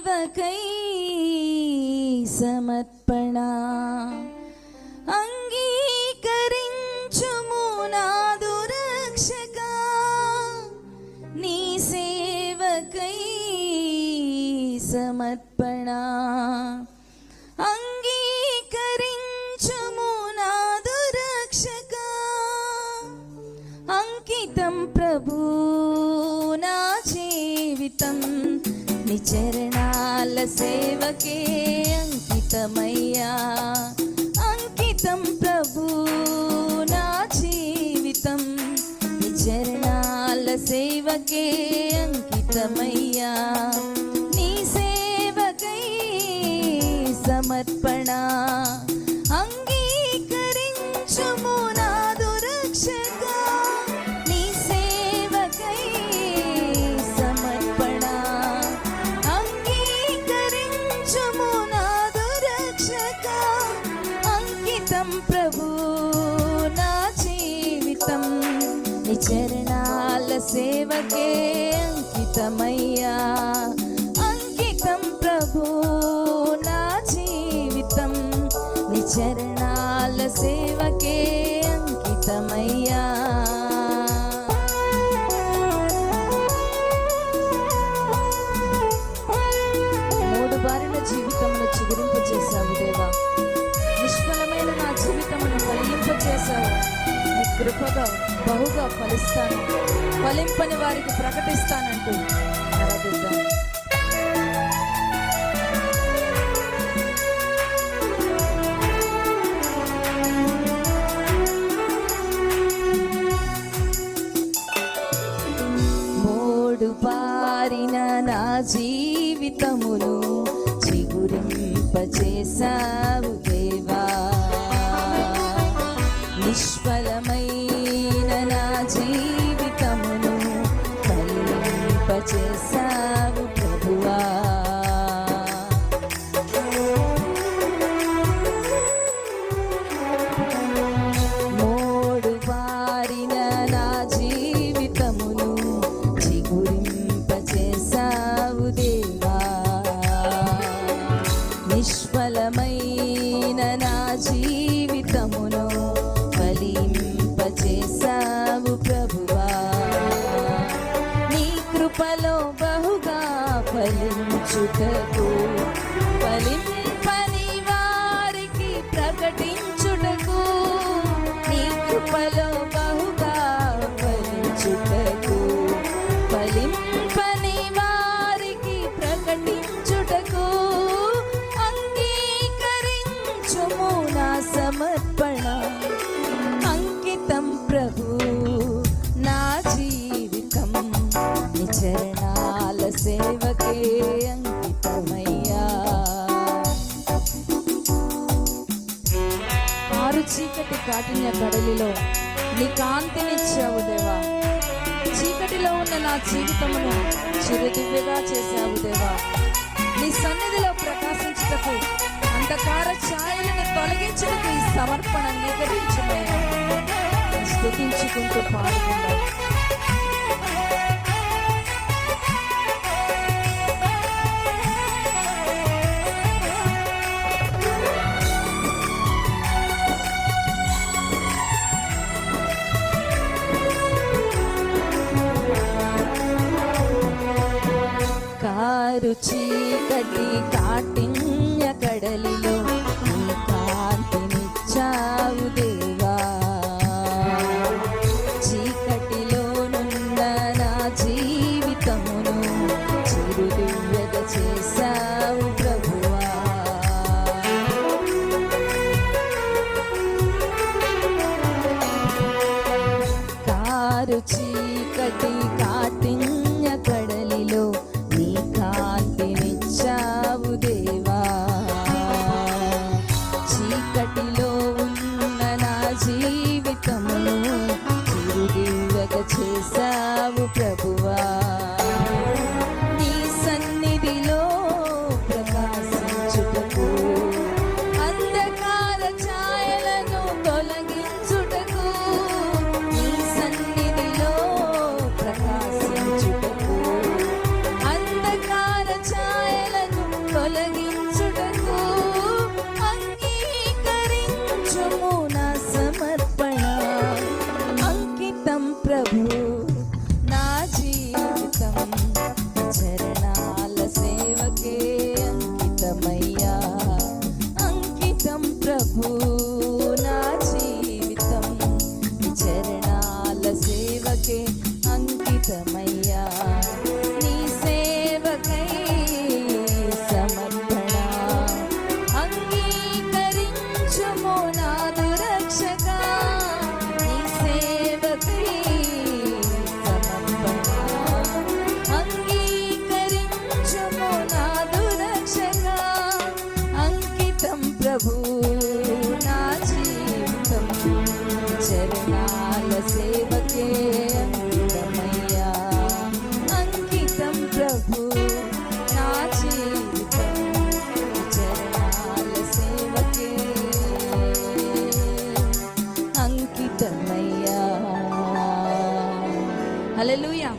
సేవకై సమర్పణ అంగీకరించుము నాదు రక్షకా, నీ సేవకై సమర్పణ అంగీకరించుము నాదు రక్షకా. అంకితం ప్రభు నా జీవితం, నీ చరణాల సేవకే అంకితమయ్యా. అంకితం ప్రభు నా జీవితం, నీ చరణాల సేవకే అంకితమయ్యా. నీ సేవకై సమర్పణ అంగీకరించుము నాదు రక్షకా, నీ సేవకై సమర్పణ అంగీకరించుము నాదు రక్షకా. అంకితం ప్రభు నా జీవితం, నీ చరణాల సేవకే అంకితమయ్యా. అంకితం ప్రభు నా జీవితం, నీ చరణాల సేవకే అంకితమయ్యా. మూడు బారిన జీవితంలో చిగురింపజేశావు దేవా, నిష్ఫలమైన నా జీవితమును ఫలింపజేశావు. నీ కృపగా బహుగా ఫలిస్తాను, ఫలింపని వారికి ప్రకటిస్తానంటూ ఆరాధిద్దాం. మూడు బారిన నా జీవితమును చిగురింపచేశావు దేవా, నిష్ఫలమైన నా జీవితమును ఫలింపచేశావు ప్రభువా. మూడు బారిన నా జీవితమును చిగురింపచేశావు దేవా, నిష్ఫలమైన నా జీవితమును ఫలింపచేశావు ప్రభువా. నీ కృపలో బహుగా ఫలించుటకు, ఫలింపని వారికి ప్రకటించుటకు, నీ కృపలో బహుగా ఫలించుటకు, ఫలింపని వారికి ప్రకటించుటకు. అంగీకరించుము నా సమర్పణ అంకితం ప్రభు నా జీవితం, నీ చరణాల సేవకే అంకితమయ్యా. ఆరు చీకటి కాటిన కడలిలో నీ కాంతినిచ్చావు దేవా, చీకటిలో ఉన్న నా జీవితమును చిరుదివ్యగా చేశావు దేవా. నీ సన్నిధిలో ప్రకాశించుటకు, అంధకార ఛాయలను తొలగించుటకు ఈ సమర్పణ అంగీకరించుమయ్యా. స్తుతించుకుంటూ పాడుకుందాం. కారు చీకటి కాటిన్య కడలిలో నీ కాంతినిచ్చావు దేవా, చీకటిలోనున్న నా జీవితమును చిరుదివ్యగా చేశావు ప్రభువా. కారు చీకటి కాటిన్య కడలిలో నీ కాంతినిచ్చావు దేవా, చీకటిలో ఉన్న నా జీవితమును చిరుదివ్వగా చేశావు ప్రభువా. నీ సన్నిధిలో హల్లెలూయా.